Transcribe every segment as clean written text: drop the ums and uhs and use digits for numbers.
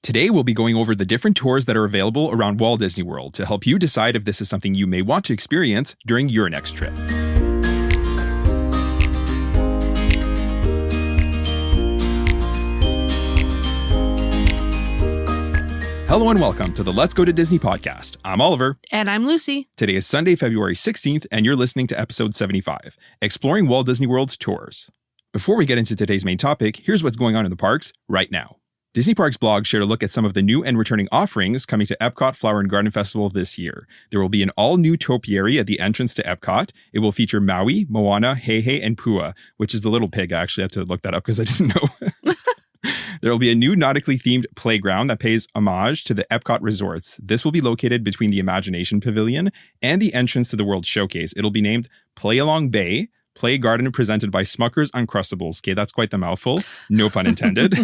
Today, we'll be going over the different tours that are available around Walt Disney World to help you decide if this is something you may want to experience during your next trip. Hello and welcome to the Let's Go to Disney podcast. I'm Oliver. And I'm Lucy. Today is Sunday, February 16th, and you're listening to episode 75, Exploring Walt Disney World's Tours. Before we get into today's main topic, here's what's going on in the parks right now. Disney Parks blog shared a look at some of the new and returning offerings coming to EPCOT Flower and Garden Festival this year. There will be an all-new topiary at the entrance to EPCOT. It will feature Maui, Moana, Heihei, and Pua, which is the little pig. I actually had to look that up because I didn't know. There will be a new nautically themed playground that pays homage to the EPCOT resorts. This will be located between the Imagination Pavilion and the entrance to the World Showcase. It'll be named Play Along Bay, Play Garden presented by Smucker's Uncrustables. Okay, that's quite the mouthful. No pun intended.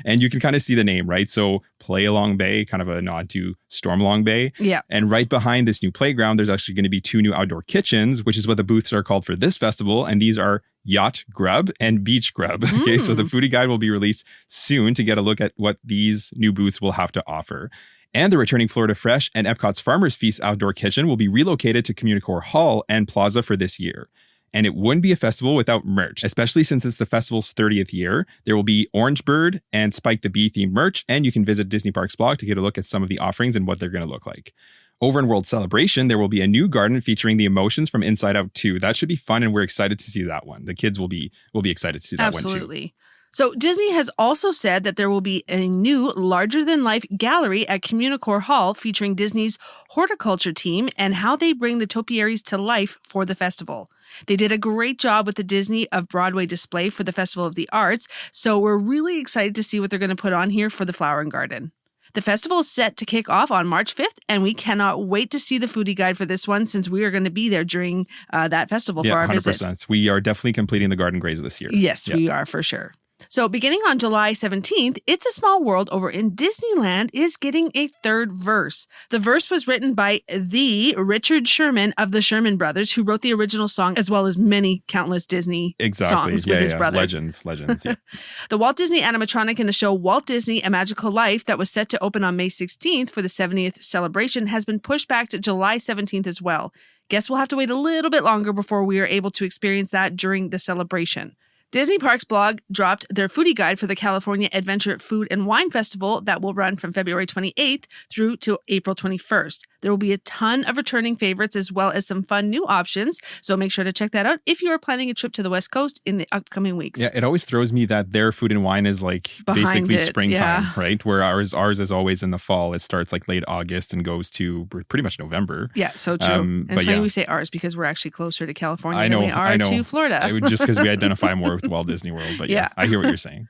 And you can kind of see the name, right? So Play Along Bay, kind of a nod to Storm Along Bay. Yeah. And right behind this new playground, there's actually going to be two new outdoor kitchens, which is what the booths are called for this festival. And these are Yacht Grub and Beach Grub. Okay, so the foodie guide will be released soon to get a look at what these new booths will have to offer. And the returning Florida Fresh and Epcot's Farmers Feast outdoor kitchen will be relocated to Communicore Hall and Plaza for this year. And it wouldn't be a festival without merch, especially since it's the festival's 30th year. There will be Orange Bird and Spike the Bee themed merch, and you can visit Disney Parks blog to get a look at some of the offerings and what they're going to look like. Over in World Celebration, there will be a new garden featuring the emotions from Inside Out 2. That should be fun, and we're excited to see that one. The kids will be excited to see that one too. Absolutely. So Disney has also said that there will be a new larger-than-life gallery at Communicore Hall featuring Disney's horticulture team and how they bring the topiaries to life for the festival. They did a great job with the Disney of Broadway display for the Festival of the Arts, so we're really excited to see what they're going to put on here for the Flower and Garden. The festival is set to kick off on March 5th, and we cannot wait to see the foodie guide for this one since we are going to be there during that festival for our 100%. visit. We are definitely completing the Garden Grays this year. Yes, we are for sure. So beginning on July 17th, It's a Small World over in Disneyland is getting a third verse. The verse was written by the Richard Sherman of the Sherman Brothers, who wrote the original song as well as many countless Disney songs with his brother. Legends. Yeah. The Walt Disney animatronic in the show Walt Disney: A Magical Life that was set to open on May 16th for the 70th celebration has been pushed back to July 17th as well. Guess we'll have to wait a little bit longer before we are able to experience that during the celebration. Disney Parks blog dropped their foodie guide for the California Adventure Food and Wine Festival that will run from February 28th through to April 21st. There will be a ton of returning favorites as well as some fun new options, so make sure to check that out if you are planning a trip to the West Coast in the upcoming weeks. Yeah, it always throws me that their food and wine is like basically springtime, right? Where ours is always in the fall. It starts like late August and goes to pretty much November. Yeah, so true. And it's funny we say ours because we're actually closer to California than we are to Florida. Just because we identify more with Walt Disney World. But yeah, I hear what you're saying.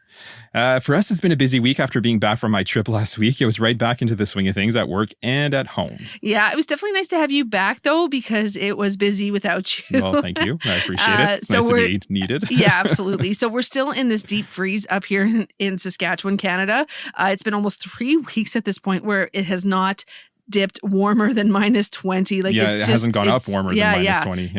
For us, it's been a busy week after being back from my trip last week. It was right back into the swing of things at work and at home. Yeah, it was definitely nice to have you back, though, because it was busy without you. Well, thank you. I appreciate it. It's nice to be needed. Yeah, absolutely. So we're still in this deep freeze up here in Saskatchewan, Canada. It's been almost 3 weeks at this point where it has not dipped warmer than minus 20. Like, it hasn't gone up warmer than minus 20.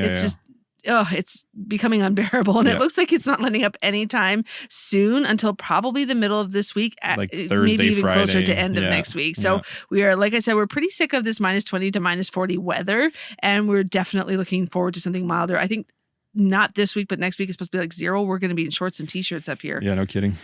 It's becoming unbearable. And it looks like it's not letting up anytime soon until probably the middle of this week, like Thursday, maybe even Friday. closer to end of next week. So we are, like I said, we're pretty sick of this minus 20 to minus 40 weather. And we're definitely looking forward to something milder. I think not this week, but next week is supposed to be like 0. We're going to be in shorts and t-shirts up here. Yeah, no kidding.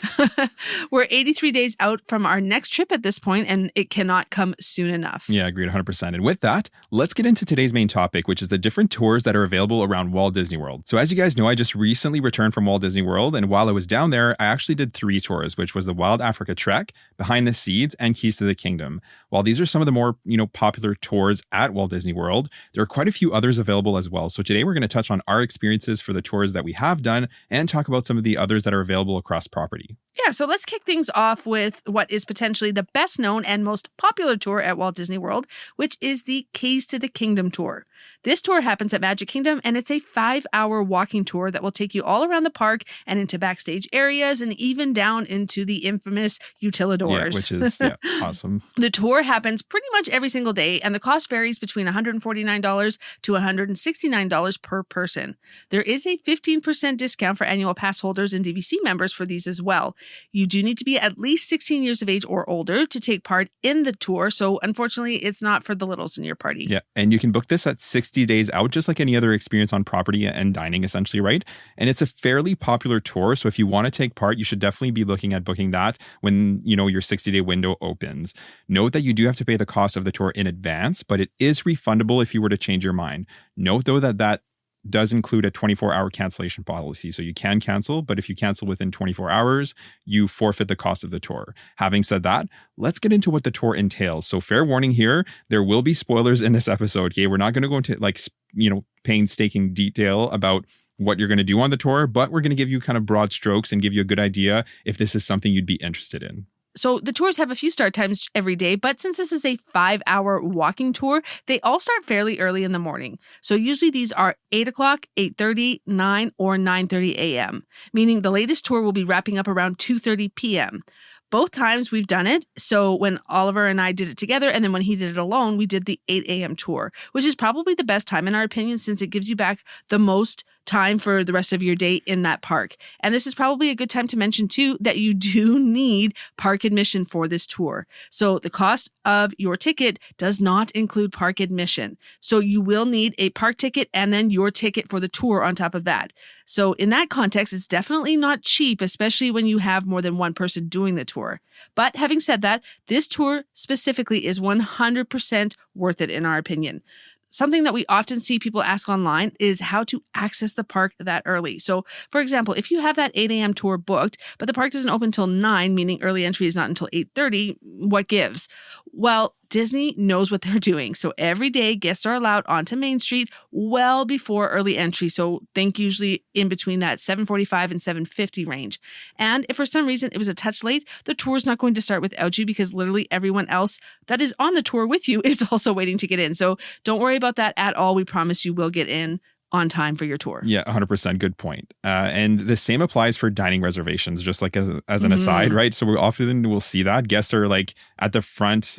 We're 83 days out from our next trip at this point, and it cannot come soon enough. Yeah, agreed 100%. And with that, let's get into today's main topic, which is the different tours that are available around Walt Disney World. So as you guys know, I just recently returned from Walt Disney World, and while I was down there, I actually did 3 tours, which was the Wild Africa Trek, Behind the Seeds, and Keys to the Kingdom. While these are some of the more, popular tours at Walt Disney World, there are quite a few others available as well. So today we're going to touch on our experiences for the tours that we have done and talk about some of the others that are available across property. Yeah, so let's kick things off with what is potentially the best known and most popular tour at Walt Disney World, which is the Keys to the Kingdom tour. This tour happens at Magic Kingdom, and it's a 5-hour walking tour that will take you all around the park and into backstage areas and even down into the infamous utilidors. Yeah, which is awesome. The tour happens pretty much every single day, and the cost varies between $149 to $169 per person. There is a 15% discount for annual pass holders and DVC members for these as well. You do need to be at least 16 years of age or older to take part in the tour, so unfortunately, it's not for the littles in your party. Yeah, and you can book this at 60 days out, just like any other experience on property and dining, essentially, right? And it's a fairly popular tour, so if you want to take part, you should definitely be looking at booking that when, your 60-day window opens. Note that you do have to pay the cost of the tour in advance, but it is refundable if you were to change your mind. Note, though, that does include a 24-hour cancellation policy. So you can cancel, but if you cancel within 24 hours, you forfeit the cost of the tour. Having said that, let's get into what the tour entails. So fair warning here, there will be spoilers in this episode. Okay, we're not going to go into painstaking detail about what you're going to do on the tour, but we're going to give you kind of broad strokes and give you a good idea if this is something you'd be interested in. So the tours have a few start times every day, but since this is a 5-hour walking tour, they all start fairly early in the morning. So usually these are 8 o'clock, 8:30, 9, or 9:30 a.m., meaning the latest tour will be wrapping up around 2:30 p.m. Both times we've done it. So when Oliver and I did it together, and then when he did it alone, we did the 8 a.m. tour, which is probably the best time in our opinion, since it gives you back the most time for the rest of your day in that park. And this is probably a good time to mention too that you do need park admission for this tour. So the cost of your ticket does not include park admission. So you will need a park ticket and then your ticket for the tour on top of that. So in that context, it's definitely not cheap, especially when you have more than one person doing the tour. But having said that, this tour specifically is 100% worth it in our opinion. Something that we often see people ask online is how to access the park that early. So, for example, if you have that 8 a.m. tour booked, but the park doesn't open until 9, meaning early entry is not until 8:30, what gives? Well, Disney knows what they're doing. So every day, guests are allowed onto Main Street well before early entry. So think usually in between that 7:45 and 7:50 range. And if for some reason it was a touch late, the tour is not going to start without you because literally everyone else that is on the tour with you is also waiting to get in. So don't worry about that at all. We promise you will get in on time for your tour. Yeah, 100%. Good point. And the same applies for dining reservations, just like as an aside, right? So we often will see that guests are like at the front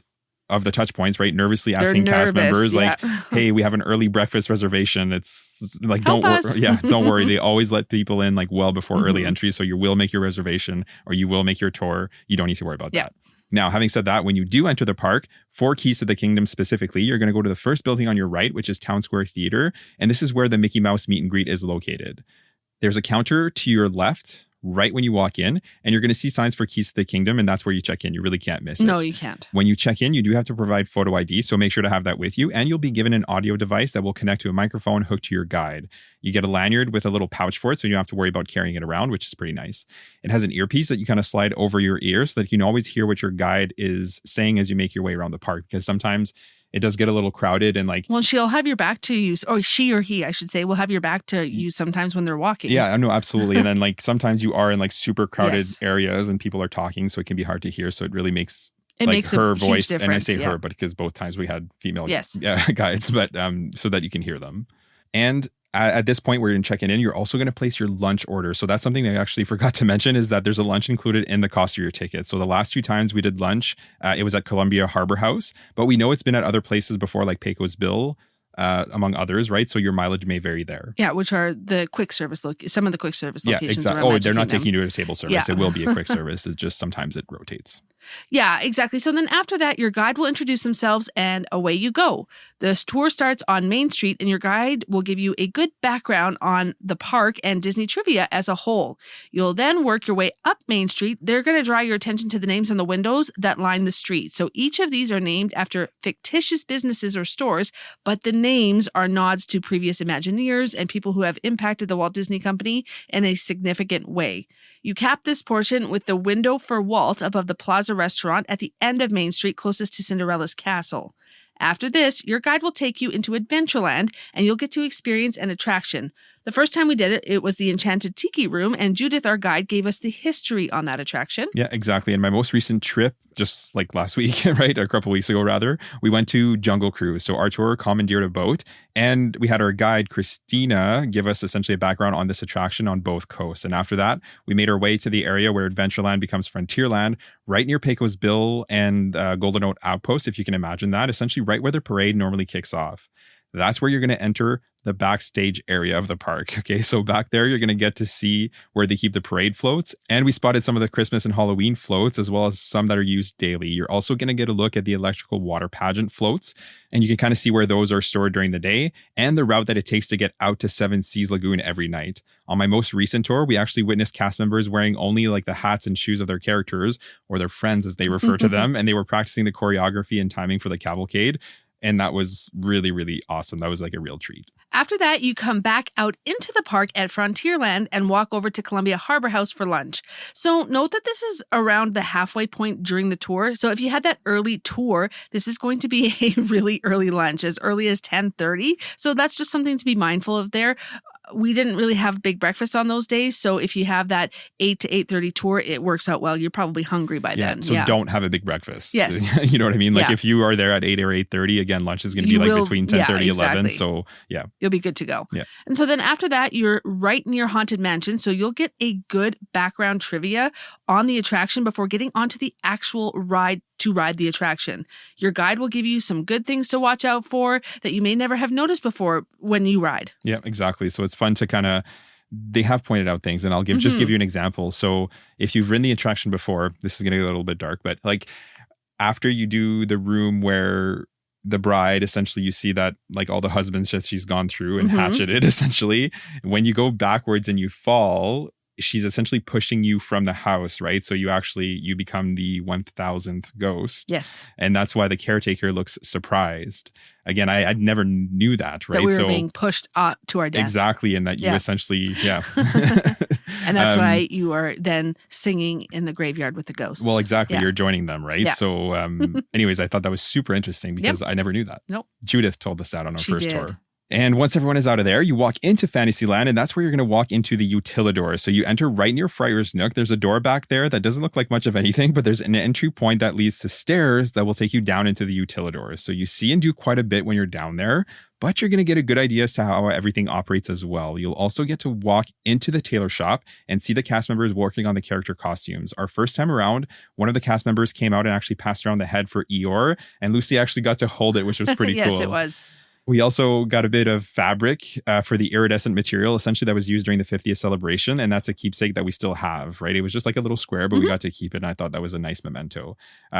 of the touch points, right? Nervously asking cast members like, hey, we have an early breakfast reservation. It's like, don't worry. They always let people in like well before early entry. So you will make your reservation or you will make your tour. You don't need to worry about that. Now, having said that, when you do enter the park, for Keys to the Kingdom specifically, you're going to go to the first building on your right, which is Town Square Theater. And this is where the Mickey Mouse meet and greet is located. There's a counter to your left right when you walk in, and you're going to see signs for Keys to the Kingdom, and that's where you check in. You really can't miss it. No, you can't. When you check in, you do have to provide photo ID, so make sure to have that with you, and you'll be given an audio device that will connect to a microphone hooked to your guide. You get a lanyard with a little pouch for it, so you don't have to worry about carrying it around, which is pretty nice. It has an earpiece that you kind of slide over your ear so that you can always hear what your guide is saying as you make your way around the park, because sometimes it does get a little crowded and like... Well, she'll have your back to you, or she or he, I should say, will have your back to you sometimes when they're walking. Yeah, no, absolutely. And then like sometimes you are in like super crowded areas and people are talking, so it can be hard to hear. So it really makes... It like makes her a voice, huge and I say difference, her, but because both times we had female Yes. guides, but so that you can hear them. And at this point where you're checking in, you're also going to place your lunch order. So that's something I actually forgot to mention, is that there's a lunch included in the cost of your ticket. So the last 2 times we did lunch, it was at Columbia Harbor House, but we know it's been at other places before, like Pecos Bill, among others, right? So your mileage may vary there. Yeah, which are the quick service some of the quick service locations. Yeah, exactly. Around They're not Kingdom. taking you to a table service. Yeah. It will be a quick service. It's just sometimes it rotates. Yeah, exactly. So then after that, your guide will introduce themselves and away you go. The tour starts on Main Street and your guide will give you a good background on the park and Disney trivia as a whole. You'll then work your way up Main Street. They're going to draw your attention to the names on the windows that line the street. So each of these are named after fictitious businesses or stores, but the names are nods to previous Imagineers and people who have impacted the Walt Disney Company in a significant way. You cap this portion with the window for Walt above the Plaza restaurant at the end of Main Street closest to Cinderella's castle. After this, your guide will take you into Adventureland and you'll get to experience an attraction. The first time we did it, it was the Enchanted Tiki Room, and Judith, our guide, gave us the history on that attraction. Yeah, exactly. And my most recent trip, just like last week, right? A couple weeks ago, rather, we went to Jungle Cruise. So our tour commandeered a boat, and we had our guide, Christina, give us essentially a background on this attraction on both coasts. And after that, we made our way to the area where Adventureland becomes Frontierland, right near Pecos Bill and Golden Oat Outpost, if you can imagine that, essentially right where the parade normally kicks off. That's where you're going to enter the backstage area of the park. Okay, so back there, you're going to get to see where they keep the parade floats. And we spotted some of the Christmas and Halloween floats, as well as some that are used daily. You're also going to get a look at the electrical water pageant floats. And you can kind of see where those are stored during the day and the route that it takes to get out to Seven Seas Lagoon every night. On my most recent tour, we actually witnessed cast members wearing only like the hats and shoes of their characters, or their friends as they refer to them. And they were practicing the choreography and timing for the cavalcade. And that was really, really awesome. That was like a real treat. After that, you come back out into the park at Frontierland and walk over to Columbia Harbor House for lunch. So note that this is around the halfway point during the tour. So if you had that early tour, this is going to be a really early lunch, as early as 10:30. So that's just something to be mindful of there. We didn't really have big breakfast on those days. So if you have that 8 to 8:30 tour, it works out well. You're probably hungry by then. So don't have a big breakfast. Yes. You know what I mean? Like if you are there at 8 or 8:30, again, lunch is going to be like between 10:30 and 11. So yeah. You'll be good to go. Yeah. And so then after that, you're right near Haunted Mansion. So you'll get a good background trivia on the attraction before getting onto the actual ride to ride the attraction. Your guide will give you some good things to watch out for that you may never have noticed before when you ride. Yeah, exactly. So it's fun to they have pointed out things, and I'll just give you an example. So if you've ridden the attraction before, this is going to get a little bit dark, but like after you do the room where the bride, essentially you see that like all the husbands that she's gone through and hatcheted, essentially, when you go backwards and you fall, she's essentially pushing you from the house, right? So you become the 1000th ghost. Yes. And that's why the caretaker looks surprised. Again, I never knew that, right? That we were being pushed to our death. Exactly. And that you essentially, And that's why you are then singing in the graveyard with the ghosts. Well, exactly. Yeah. You're joining them, right? Yeah. So anyways, I thought that was super interesting because I never knew that. Nope. Judith told us that on our first tour. And once everyone is out of there, you walk into Fantasyland, and that's where you're going to walk into the Utilidor. So you enter right near Friar's Nook. There's a door back there that doesn't look like much of anything, but there's an entry point that leads to stairs that will take you down into the Utilidor. So you see and do quite a bit when you're down there, but you're going to get a good idea as to how everything operates as well. You'll also get to walk into the tailor shop and see the cast members working on the character costumes. Our first time around, one of the cast members came out and actually passed around the head for Eeyore, and Lucy actually got to hold it, which was pretty cool. Yes, it was. We also got a bit of fabric for the iridescent material, essentially, that was used during the 50th celebration. And that's a keepsake that we still have, right? It was just like a little square, but we got to keep it. And I thought that was a nice memento.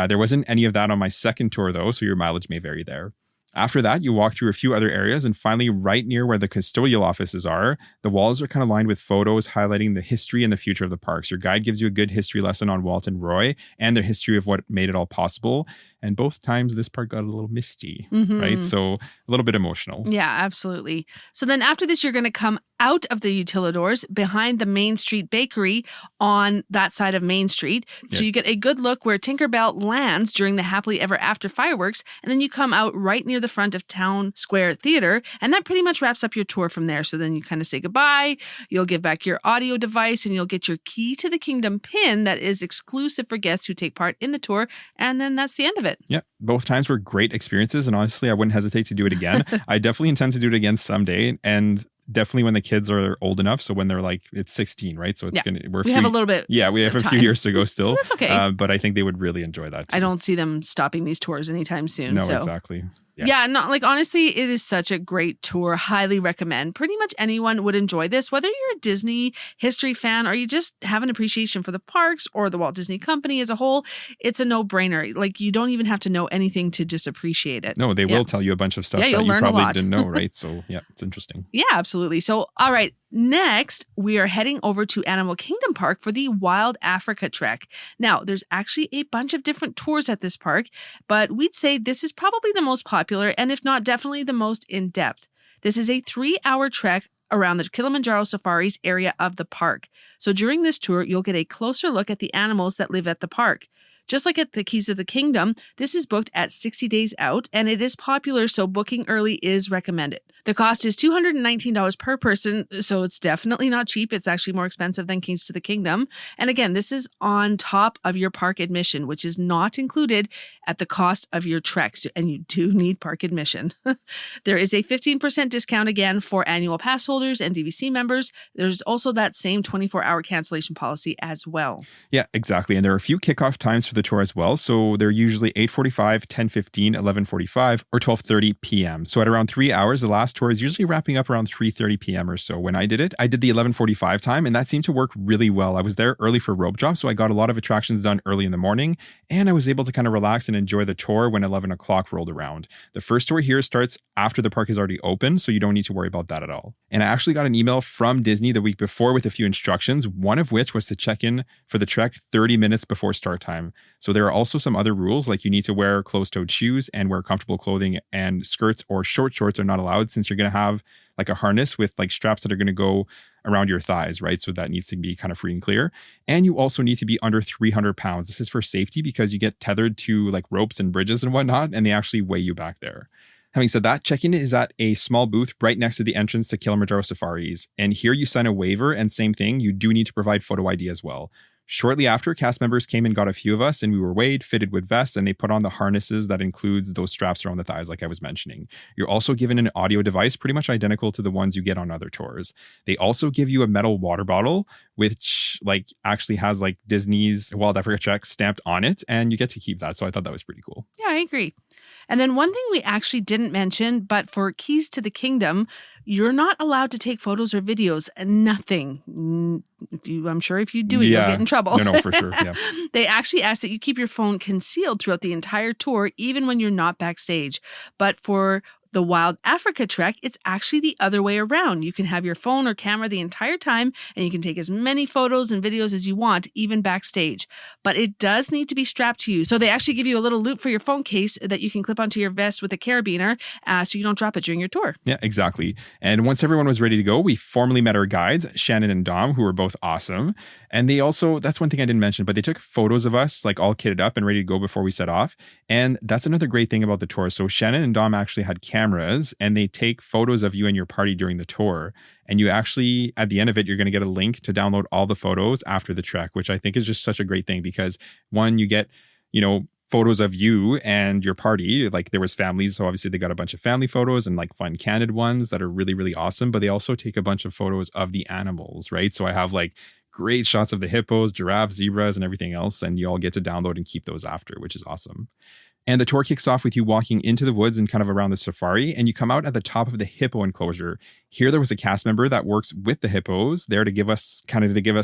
There wasn't any of that on my second tour, though, so your mileage may vary there. After that, you walk through a few other areas, and finally, right near where the custodial offices are, the walls are kind of lined with photos highlighting the history and the future of the parks. Your guide gives you a good history lesson on Walt and Roy and their history of what made it all possible. And both times this part got a little misty, right? So a little bit emotional. Yeah, absolutely. So then after this, you're going to come out of the Utilidors behind the Main Street Bakery on that side of Main Street. So you get a good look where Tinkerbell lands during the Happily Ever After fireworks. And then you come out right near the front of Town Square Theater. And that pretty much wraps up your tour from there. So then you kind of say goodbye. You'll give back your audio device and you'll get your Key to the Kingdom pin that is exclusive for guests who take part in the tour. And then that's the end of it. Yeah, both times were great experiences. And honestly, I wouldn't hesitate to do it again. I definitely intend to do it again someday. And definitely when the kids are old enough. So when they're like, it's 16, right? So it's we have a little bit. Yeah, we have a few years to go still. That's okay. But I think they would really enjoy that too. I don't see them stopping these tours anytime soon. No, exactly. Yeah, honestly, it is such a great tour. Highly recommend. Pretty much anyone would enjoy this, whether you're a Disney history fan or you just have an appreciation for the parks or the Walt Disney Company as a whole. It's a no-brainer. Like, you don't even have to know anything to just appreciate it. No, they will tell you a bunch of stuff that you probably didn't know, right? So yeah, it's interesting. Yeah, absolutely. So, all right. Next, we are heading over to Animal Kingdom Park for the Wild Africa Trek. Now, there's actually a bunch of different tours at this park, but we'd say this is probably the most popular and if not definitely the most in-depth. This is a 3-hour trek around the Kilimanjaro Safaris area of the park. So during this tour, you'll get a closer look at the animals that live at the park. Just like at the Keys of the Kingdom, this is booked at 60 days out, and it is popular, so booking early is recommended. The cost is $219 per person, so it's definitely not cheap. It's actually more expensive than Keys to the Kingdom. And again, this is on top of your park admission, which is not included at the cost of your trek, and you do need park admission. There is a 15% discount again for annual pass holders and DVC members. There's also that same 24-hour cancellation policy as well. Yeah, exactly. And there are a few kickoff times for the tour as well. So they're usually 8:45, 10:15, 11:45, or 12:30 p.m. So at around 3 hours, the last tour is usually wrapping up around 3:30 p.m. or so. When I did it, I did the 11:45 time, and that seemed to work really well. I was there early for rope drop, so I got a lot of attractions done early in the morning, and I was able to kind of relax and enjoy the tour when 11 o'clock rolled around. The first tour here starts after the park is already open, so you don't need to worry about that at all. And I actually got an email from Disney the week before with a few instructions, one of which was to check in for the trek 30 minutes before start time. So there are also some other rules, like you need to wear closed-toed shoes and wear comfortable clothing, and skirts or short shorts are not allowed since you're going to have like a harness with like straps that are going to go around your thighs, right? So that needs to be kind of free and clear. And you also need to be under 300 pounds. This is for safety because you get tethered to like ropes and bridges and whatnot, and they actually weigh you back there. Having said that, check-in is at a small booth right next to the entrance to Kilimanjaro Safaris. And here you sign a waiver, and same thing, you do need to provide photo ID as well. Shortly after, cast members came and got a few of us, and we were weighed, fitted with vests, and they put on the harnesses that includes those straps around the thighs like I was mentioning. You're also given an audio device pretty much identical to the ones you get on other tours. They also give you a metal water bottle, which like actually has like Disney's Wild Africa Trek stamped on it, and you get to keep that. So I thought that was pretty cool. Yeah, I agree. And then one thing we actually didn't mention, but for Keys to the Kingdom, you're not allowed to take photos or videos. Nothing. I'm sure if you do it, you'll get in trouble. No, for sure. Yeah. They actually ask that you keep your phone concealed throughout the entire tour, even when you're not backstage. But for the Wild Africa Trek, it's actually the other way around. You can have your phone or camera the entire time, and you can take as many photos and videos as you want, even backstage. But it does need to be strapped to you. So they actually give you a little loop for your phone case that you can clip onto your vest with a carabiner so you don't drop it during your tour. Yeah, exactly. And once everyone was ready to go, we formally met our guides, Shannon and Dom, who were both awesome. And they also, that's one thing I didn't mention, but they took photos of us like all kitted up and ready to go before we set off. And that's another great thing about the tour. So Shannon and Dom actually had cameras, and they take photos of you and your party during the tour. And you actually, at the end of it, you're going to get a link to download all the photos after the trek, which I think is just such a great thing because one, you get, photos of you and your party. Like there was families, so obviously they got a bunch of family photos and like fun candid ones that are really, really awesome. But they also take a bunch of photos of the animals, right? So I have like great shots of the hippos, giraffes, zebras, and everything else. And you all get to download and keep those after, which is awesome. And the tour kicks off with you walking into the woods and kind of around the safari, and you come out at the top of the hippo enclosure. Here, there was a cast member that works with the hippos there to give us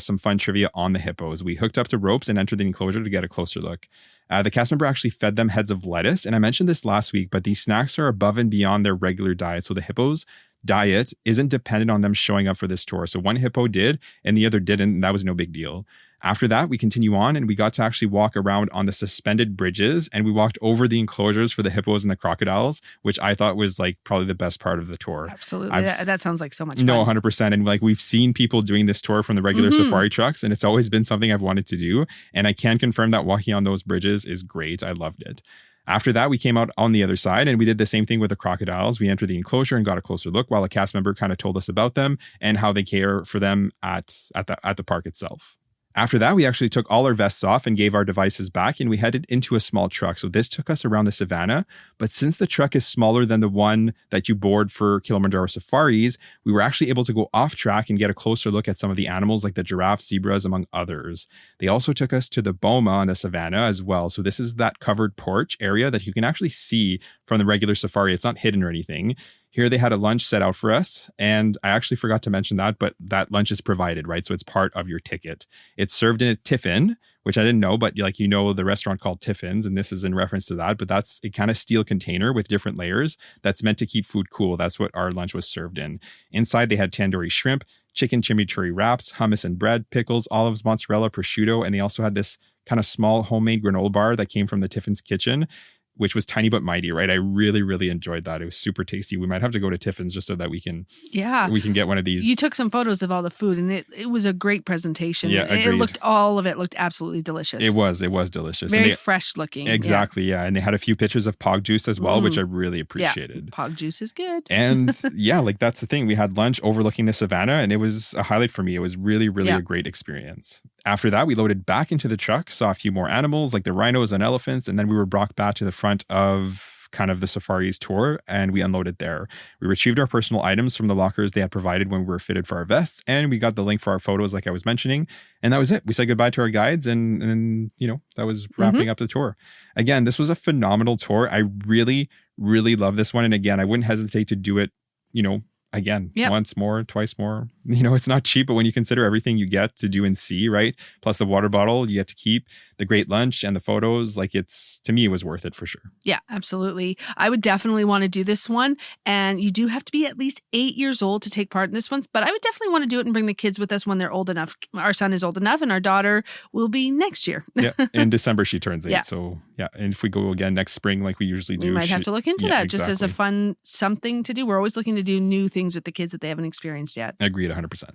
some fun trivia on the hippos. We hooked up to ropes and entered the enclosure to get a closer look. The cast member actually fed them heads of lettuce, and I mentioned this last week, but these snacks are above and beyond their regular diet. So the hippos' diet isn't dependent on them showing up for this tour. So one hippo did, and the other didn't, and that was no big deal. After that, we continue on, and we got to actually walk around on the suspended bridges, and we walked over the enclosures for the hippos and the crocodiles, which I thought was like probably the best part of the tour. Absolutely. That sounds like so much fun. No, 100%. And like we've seen people doing this tour from the regular safari trucks, and it's always been something I've wanted to do. And I can confirm that walking on those bridges is great. I loved it. After that, we came out on the other side, and we did the same thing with the crocodiles. We entered the enclosure and got a closer look while a cast member kind of told us about them and how they care for them at the park itself. After that, we actually took all our vests off and gave our devices back, and we headed into a small truck. So this took us around the savannah. But since the truck is smaller than the one that you board for Kilimanjaro Safaris, we were actually able to go off track and get a closer look at some of the animals like the giraffes, zebras, among others. They also took us to the boma on the savannah as well. So this is that covered porch area that you can actually see from the regular safari. It's not hidden or anything. Here they had a lunch set out for us, and I actually forgot to mention that, but that lunch is provided, right? So it's part of your ticket. It's served in a tiffin, which I didn't know, but the restaurant called Tiffins, and this is in reference to that, but that's a kind of steel container with different layers that's meant to keep food cool. That's what our lunch was served in. Inside, they had tandoori shrimp, chicken chimichurri wraps, hummus and bread, pickles, olives, mozzarella, prosciutto, and they also had this kind of small homemade granola bar that came from the Tiffin's kitchen. which was Tiny But Mighty, right? I really, really enjoyed that. It was super tasty. We might have to go to Tiffin's just so that we can get one of these. You took some photos of all the food, and it was a great presentation. Yeah, agreed. All of it looked absolutely delicious. It was delicious. Very fresh looking. Exactly, yeah. And they had a few pictures of Pog juice as well, which I really appreciated. Yeah, Pog juice is good. And yeah, like that's the thing. We had lunch overlooking the savannah, and it was a highlight for me. It was really, really a great experience. After that, we loaded back into the truck, saw a few more animals like the rhinos and elephants, and then we were brought back to the front of kind of the safari's tour, and we unloaded there. We retrieved our personal items from the lockers they had provided when we were fitted for our vests, and we got the link for our photos like I was mentioning, and that was it. We said goodbye to our guides, and you know, that was wrapping up the tour. Again, this was a phenomenal tour. I really, really love this one, and again, I wouldn't hesitate to do it, you know, again, once more, twice more. You know, it's not cheap, but when you consider everything you get to do and see, right? Plus the water bottle you get to keep, the great lunch and the photos, like to me, it was worth it for sure. Yeah, absolutely. I would definitely want to do this one. And you do have to be at least 8 years old to take part in this one. But I would definitely want to do it and bring the kids with us when they're old enough. Our son is old enough and our daughter will be next year. Yeah. In December, she turns 8. So yeah. And if we go again next spring, like we usually do. We might have to look into that just as a fun something to do. We're always looking to do new things with the kids that they haven't experienced yet. Agreed 100%.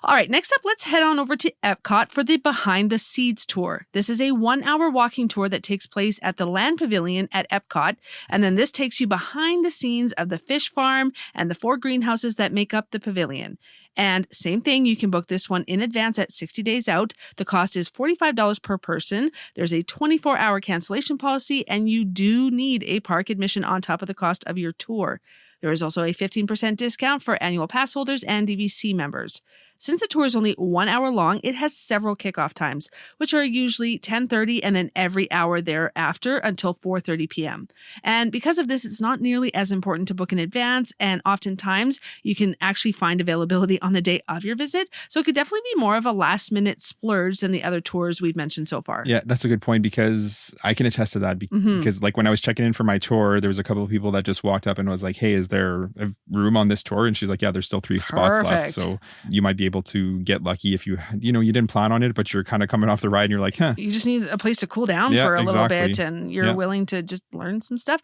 All right, next up, let's head on over to EPCOT for the Behind the Seeds tour. This is a 1-hour walking tour that takes place at the Land Pavilion at EPCOT. And then this takes you behind the scenes of the fish farm and the 4 greenhouses that make up the pavilion. And same thing, you can book this one in advance at 60 days out. The cost is $45 per person. There's a 24-hour cancellation policy, and you do need a park admission on top of the cost of your tour. There is also a 15% discount for annual pass holders and DVC members. Since the tour is only 1 hour long, it has several kickoff times, which are usually 10:30 and then every hour thereafter until 4:30 p.m. And because of this, it's not nearly as important to book in advance, and oftentimes you can actually find availability on the day of your visit. So it could definitely be more of a last-minute splurge than the other tours we've mentioned so far. Yeah, that's a good point, because I can attest to that. Because like when I was checking in for my tour, there was a couple of people that just walked up and was like, hey, is there a room on this tour? And she's like, yeah, there's still 3 spots left. So you might be able to get lucky if you didn't plan on it, but you're kind of coming off the ride and you're like, you just need a place to cool down for a little bit, and you're willing to just learn some stuff.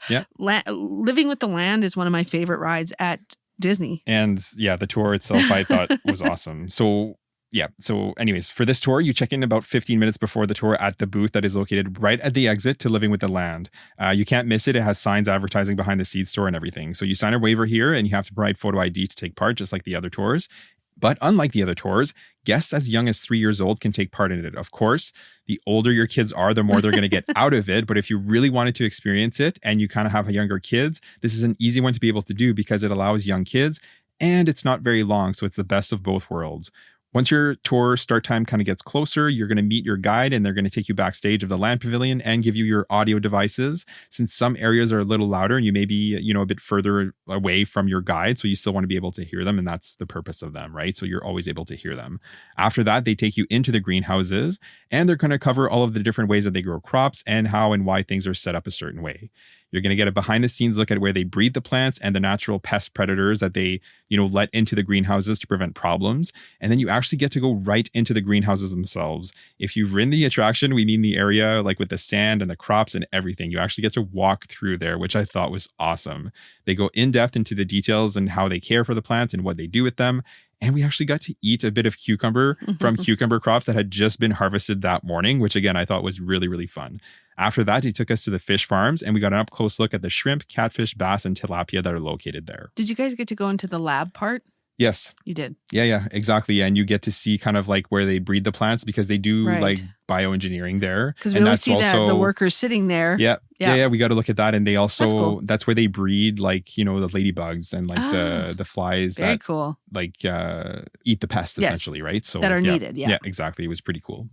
Living with the Land is one of my favorite rides at Disney. And the tour itself I thought was awesome. So anyways, for this tour, you check in about 15 minutes before the tour at the booth that is located right at the exit to Living with the Land. You can't miss it. It has signs advertising Behind the Seeds tour and everything. So you sign a waiver here and you have to provide photo ID to take part, just like the other tours. But unlike the other tours, guests as young as 3 years old can take part in it. Of course, the older your kids are, the more they're going to get out of it. But if you really wanted to experience it and you kind of have younger kids, this is an easy one to be able to do because it allows young kids and it's not very long. So it's the best of both worlds. Once your tour start time kind of gets closer, you're going to meet your guide and they're going to take you backstage of the Land Pavilion and give you your audio devices. Since some areas are a little louder and you may be, a bit further away from your guide, so you still want to be able to hear them, and that's the purpose of them, right? So you're always able to hear them. After that, they take you into the greenhouses and they're going to cover all of the different ways that they grow crops and how and why things are set up a certain way. You're going to get a behind the scenes look at where they breed the plants and the natural pest predators that they, let into the greenhouses to prevent problems. And then you actually get to go right into the greenhouses themselves. If you've ridden the attraction, we mean the area like with the sand and the crops and everything. You actually get to walk through there, which I thought was awesome. They go in depth into the details and how they care for the plants and what they do with them. And we actually got to eat a bit of cucumber from cucumber crops that had just been harvested that morning, which again, I thought was really, really fun. After that, he took us to the fish farms and we got an up close look at the shrimp, catfish, bass, and tilapia that are located there. Did you guys get to go into the lab part? Yes. You did? Yeah, exactly. And you get to see kind of like where they breed the plants because they do like bioengineering there. Because we always see the workers sitting there. Yeah. We got to look at that. And they also, that's where they breed like, the ladybugs and like the flies very that cool. like eat the pests essentially, right? So that are needed. Yeah, exactly. It was pretty cool.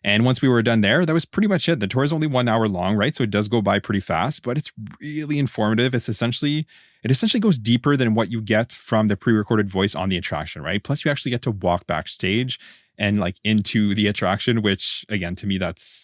And once we were done there, that was pretty much it. The tour is only 1 hour long, right? So it does go by pretty fast, but it's really informative. It essentially goes deeper than what you get from the pre-recorded voice on the attraction, right? Plus you actually get to walk backstage and like into the attraction, which again, to me,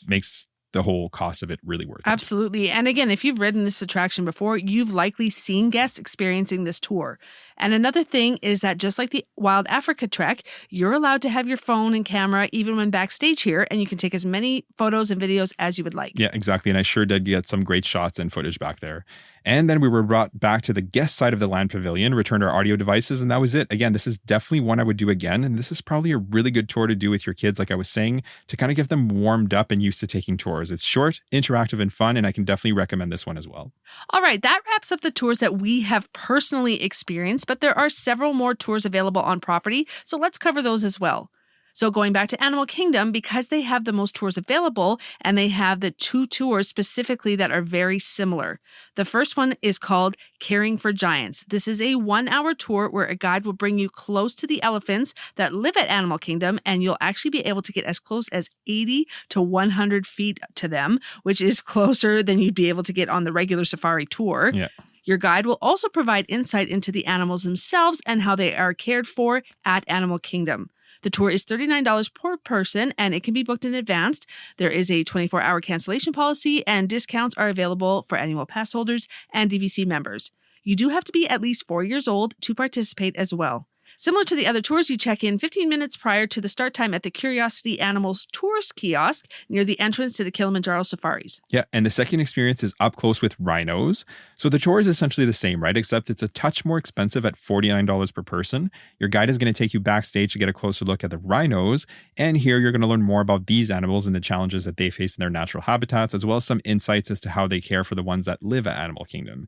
makes the whole cost of it really worth it. Absolutely. And again, if you've ridden this attraction before, you've likely seen guests experiencing this tour. And another thing is that just like the Wild Africa Trek, you're allowed to have your phone and camera even when backstage here, and you can take as many photos and videos as you would like. Yeah, exactly. And I sure did get some great shots and footage back there. And then we were brought back to the guest side of the land pavilion, returned our audio devices, and that was it. Again, this is definitely one I would do again. And this is probably a really good tour to do with your kids, like I was saying, to kind of get them warmed up and used to taking tours. It's short, interactive, and fun, and I can definitely recommend this one as well. All right, that wraps up the tours that we have personally experienced, but there are several more tours available on property, so let's cover those as well. So going back to Animal Kingdom, because they have the most tours available and they have the 2 tours specifically that are very similar. The first one is called Caring for Giants. This is a 1-hour tour where a guide will bring you close to the elephants that live at Animal Kingdom, and you'll actually be able to get as close as 80 to 100 feet to them, which is closer than you'd be able to get on the regular safari tour. Yeah. Your guide will also provide insight into the animals themselves and how they are cared for at Animal Kingdom. The tour is $39 per person, and it can be booked in advance. There is a 24-hour cancellation policy, and discounts are available for annual pass holders and DVC members. You do have to be at least 4 years old to participate as well. Similar to the other tours, you check in 15 minutes prior to the start time at the Curiosity Animals Tours kiosk near the entrance to the Kilimanjaro Safaris. Yeah, and the second experience is up close with rhinos. So the tour is essentially the same, right? Except it's a touch more expensive at $49 per person. Your guide is going to take you backstage to get a closer look at the rhinos. And here you're going to learn more about these animals and the challenges that they face in their natural habitats, as well as some insights as to how they care for the ones that live at Animal Kingdom.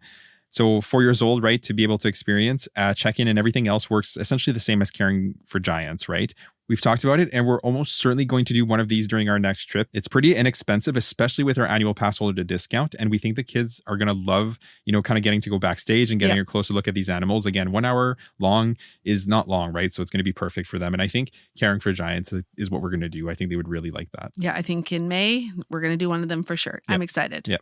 So 4 years old, right, to be able to experience check-in and everything else works essentially the same as Caring for Giants, right? We've talked about it, and we're almost certainly going to do one of these during our next trip. It's pretty inexpensive, especially with our annual pass holder discount. And we think the kids are going to love, kind of getting to go backstage and getting a closer look at these animals. Again, 1 hour long is not long, right? So it's going to be perfect for them. And I think Caring for Giants is what we're going to do. I think they would really like that. Yeah, I think in May, we're going to do one of them for sure. Yep. I'm excited. Yep.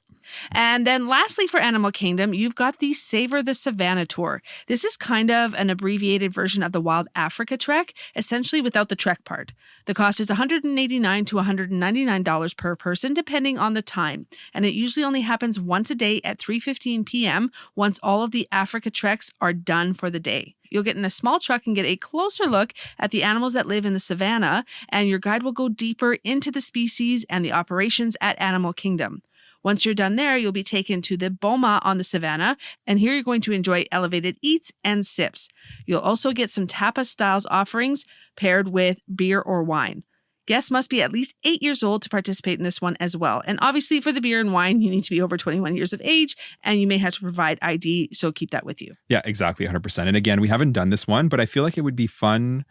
And then lastly, for Animal Kingdom, you've got the Savor the Savannah tour. This is kind of an abbreviated version of the Wild Africa Trek, essentially without the trek part. The cost is $189 to $199 per person, depending on the time. And it usually only happens once a day at 3:15 p.m. once all of the Africa treks are done for the day. You'll get in a small truck and get a closer look at the animals that live in the savannah, and your guide will go deeper into the species and the operations at Animal Kingdom. Once you're done there, you'll be taken to the boma on the savannah, and here you're going to enjoy elevated eats and sips. You'll also get some tapas-style offerings paired with beer or wine. Guests must be at least 8 years old to participate in this one as well. And obviously for the beer and wine, you need to be over 21 years of age, and you may have to provide ID, so keep that with you. Yeah, exactly, 100%. And again, we haven't done this one, but I feel like it would be fun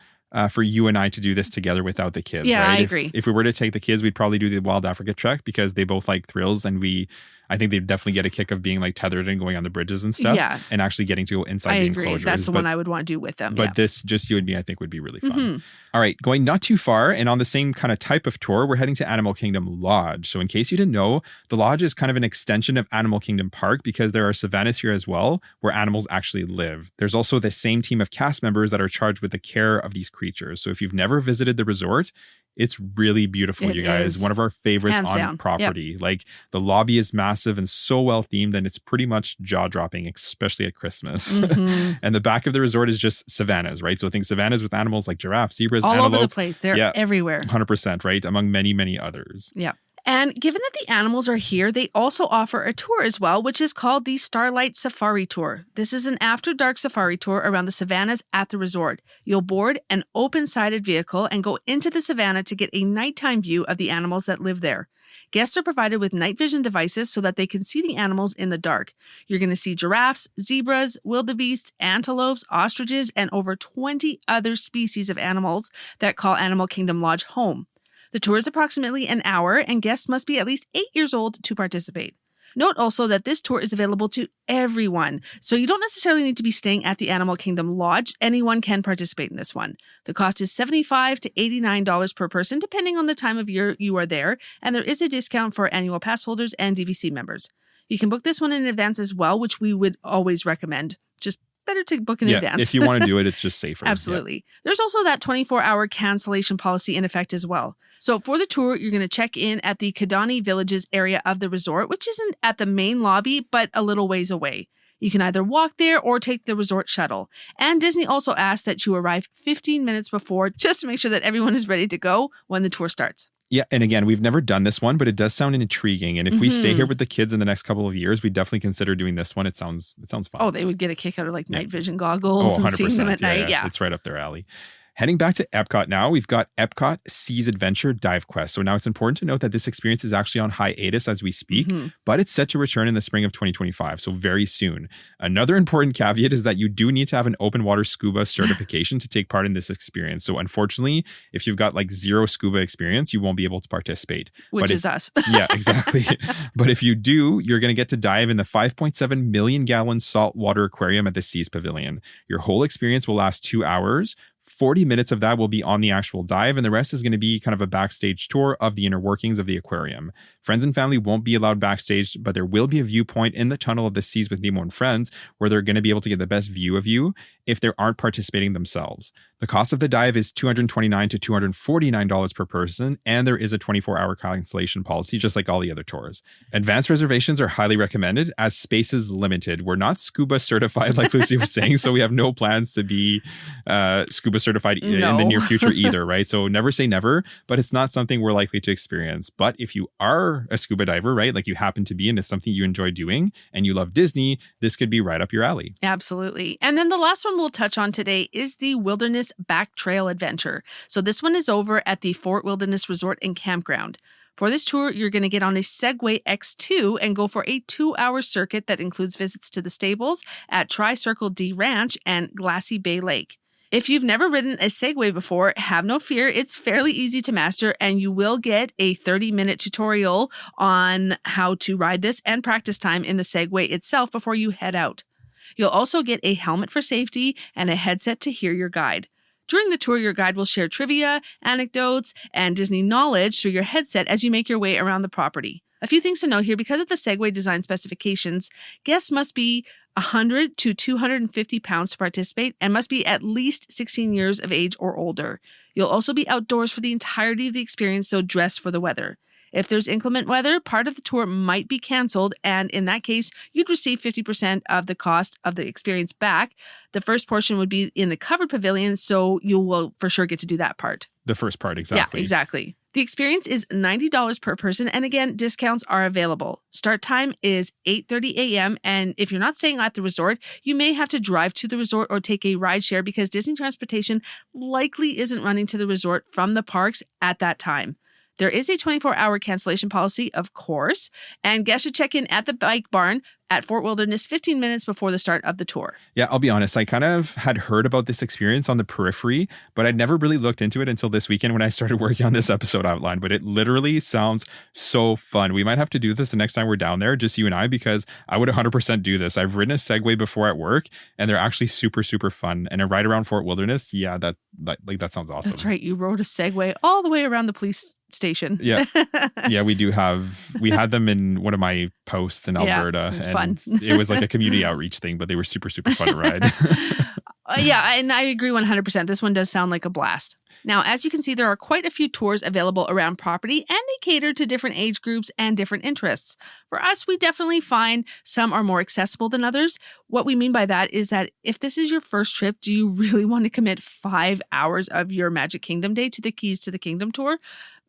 for you and I to do this together without the kids. Yeah, right? I agree. If we were to take the kids, we'd probably do the Wild Africa Trek because they both like thrills, and I think they'd definitely get a kick of being like tethered and going on the bridges and stuff. Yeah. And actually getting to go inside the enclosures. That's the one I would want to do with them. But this, just you and me, I think would be really fun. All right, going not too far and on the same kind of type of tour, we're heading to Animal Kingdom Lodge. So in case you didn't know, the Lodge is kind of an extension of Animal Kingdom Park because there are savannas here as well where animals actually live. There's also the same team of cast members that are charged with the care of these creatures. So if you've never visited the resort, it's really beautiful, you guys. One of our favorites hands on down. property. Yep. Like the lobby is massive and so well themed, and it's pretty much jaw-dropping, especially at Christmas. And the back of the resort is just savannas, right? So think savannas with animals like giraffes, zebras, all antelope. over the place. They're everywhere. 100%, right? Among many, many others. Yeah. And given that the animals are here, they also offer a tour as well, which is called the Starlight Safari Tour. This is an after-dark safari tour around the savannas at the resort. You'll board an open-sided vehicle and go into the savannah to get a nighttime view of the animals that live there. Guests are provided with night vision devices so that they can see the animals in the dark. You're going to see giraffes, zebras, wildebeests, antelopes, ostriches, and over 20 other species of animals that call Animal Kingdom Lodge home. The tour is approximately an hour, and guests must be at least 8 years old to participate. Note also that this tour is available to everyone, so you don't necessarily need to be staying at the Animal Kingdom Lodge. Anyone can participate in this one. The cost is $75 to $89 per person, depending on the time of year you are there, and there is a discount for annual pass holders and DVC members. You can book this one in advance as well, which we would always recommend. Just better to book in Yeah, advance. if you want to do it, it's just safer. Absolutely. Yeah. There's also that 24-hour cancellation policy in effect as well. So for the tour, you're going to check in at the Kidani Villages area of the resort, which isn't at the main lobby, but a little ways away. You can either walk there or take the resort shuttle. And Disney also asks that you arrive 15 minutes before just to make sure that everyone is ready to go when the tour starts. Yeah, and again, we've never done this one, but it does sound intriguing. And if we stay here with the kids in the next couple of years, we definitely consider doing this one. It sounds fun. Oh, they would get a kick out of like night vision goggles and seeing them at night. Yeah, it's right up their alley. Heading back to EPCOT now, we've got EPCOT Seas Adventure Dive Quest. So now it's important to note that this experience is actually on hiatus as we speak, but it's set to return in the spring of 2025, so very soon. Another important caveat is that you do need to have an open water scuba certification to take part in this experience. So unfortunately, if you've got like zero scuba experience, you won't be able to participate. Which is us. Yeah, exactly. But if you do, you're going to get to dive in the 5.7 million gallon saltwater aquarium at the Seas Pavilion. Your whole experience will last 2 hours. 40 minutes of that will be on the actual dive, and the rest is going to be kind of a backstage tour of the inner workings of the aquarium. Friends and family won't be allowed backstage, but there will be a viewpoint in the tunnel of the Seas with Nemo and Friends where they're going to be able to get the best view of you if they aren't participating themselves. The cost of the dive is $229 to $249 per person, and there is a 24-hour cancellation policy, just like all the other tours. Advanced reservations are highly recommended as space is limited. We're not scuba certified, like Lucy was saying, so we have no plans to be scuba certified in the near future either, right? So never say never, but it's not something we're likely to experience. But if you are a scuba diver, right, like you happen to be, and it's something you enjoy doing, and you love Disney, this could be right up your alley. Absolutely. And then the last one we'll touch on today is the Wilderness Back Trail Adventure. So this one is over at the Fort Wilderness Resort and Campground. For this tour, you're going to get on a Segway X2 and go for a 2-hour circuit that includes visits to the stables at Tri-Circle D Ranch and Glassy Bay Lake. If you've never ridden a Segway before, have no fear. It's fairly easy to master, and you will get a 30-minute tutorial on how to ride this and practice time in the Segway itself before you head out. You'll also get a helmet for safety and a headset to hear your guide. During the tour, your guide will share trivia, anecdotes, and Disney knowledge through your headset as you make your way around the property. A few things to note here. Because of the Segway design specifications, guests must be 100 to 250 pounds to participate and must be at least 16 years of age or older. You'll also be outdoors for the entirety of the experience, so dress for the weather. If there's inclement weather, part of the tour might be canceled, and in that case, you'd receive 50% of the cost of the experience back. The first portion would be in the covered pavilion, so you will for sure get to do that part. The first part, exactly. Yeah, exactly. The experience is $90 per person, and again, discounts are available. Start time is 8:30 a.m., and if you're not staying at the resort, you may have to drive to the resort or take a rideshare because Disney Transportation likely isn't running to the resort from the parks at that time. There is a 24-hour cancellation policy, of course, and guests should check in at the bike barn at Fort Wilderness 15 minutes before the start of the tour. Yeah, I'll be honest. I kind of had heard about this experience on the periphery, but I'd never really looked into it until this weekend when I started working on this episode outline. But it literally sounds so fun. We might have to do this the next time we're down there, just you and I, because I would 100% do this. I've ridden a Segway before at work, and they're actually super, super fun. And a ride around Fort Wilderness, yeah, that sounds awesome. That's right. You rode a Segway all the way around the police station. Yeah. Yeah, we had them in one of my posts in Alberta. It's fun. It was like a community outreach thing, but they were super, super fun to ride. Yeah, and I agree 100%. This one does sound like a blast. Now, as you can see, there are quite a few tours available around property, and they cater to different age groups and different interests. For us, we definitely find some are more accessible than others. What we mean by that is that if this is your first trip, do you really want to commit 5 hours of your Magic Kingdom day to the Keys to the Kingdom tour?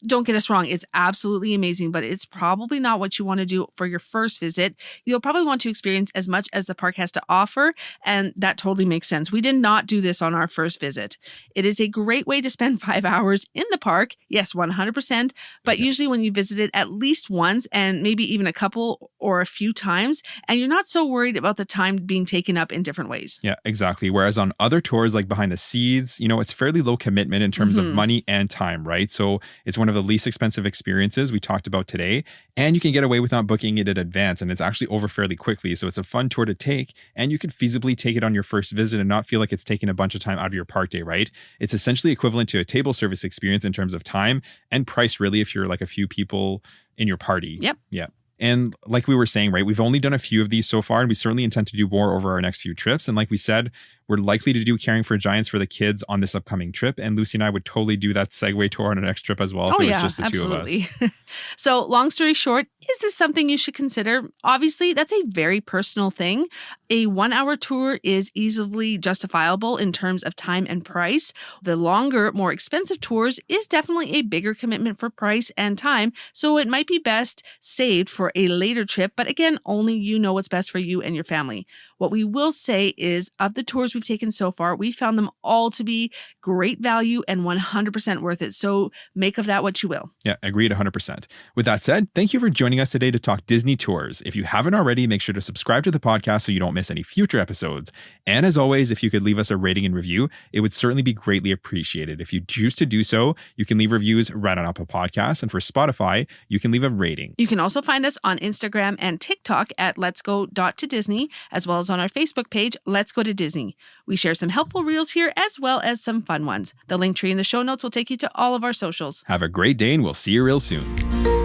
Don't get us wrong, it's absolutely amazing, but it's probably not what you want to do for your first visit. You'll probably want to experience as much as the park has to offer, and that totally makes sense. We did not do this on our first visit. It is a great way to spend 5 hours in the park, yes, 100%, but usually when you visit it at least once and maybe even a couple or a few times, and you're not so worried about the time being taken up in different ways. Yeah, exactly. Whereas on other tours like Behind the Seeds, it's fairly low commitment in terms of money and time, right? So it's one of the least expensive experiences we talked about today, and you can get away with not booking it in advance, and it's actually over fairly quickly. So it's a fun tour to take, and you could feasibly take it on your first visit and not feel like it's taking a bunch of time out of your park day, right? It's essentially equivalent to a table service experience in terms of time and price, really, if you're like a few people in your party. Yep. Yeah. And like we were saying, right, we've only done a few of these so far, and we certainly intend to do more over our next few trips. And like we said, we're likely to do Caring for Giants for the kids on this upcoming trip. And Lucy and I would totally do that Segway tour on our next trip as well if it was just the absolutely. two of us. So long story short, is this something you should consider? Obviously, that's a very personal thing. A 1-hour tour is easily justifiable in terms of time and price. The longer, more expensive tours is definitely a bigger commitment for price and time. So it might be best saved for a later trip. But again, only you know what's best for you and your family. What we will say is of the tours we've taken so far, we found them all to be great value and 100% worth it. So make of that what you will. Yeah, agreed 100%. With that said, thank you for joining us today to talk Disney tours. If you haven't already, make sure to subscribe to the podcast so you don't miss any future episodes. And as always, if you could leave us a rating and review, it would certainly be greatly appreciated. If you choose to do so, you can leave reviews right on Apple Podcasts. And for Spotify, you can leave a rating. You can also find us on Instagram and TikTok at letsgo.to-Disney, as well as on our Facebook page, Let's Go to Disney. We share some helpful reels here as well as some fun ones. The link tree in the show notes will take you to all of our socials. Have a great day, and we'll see you real soon.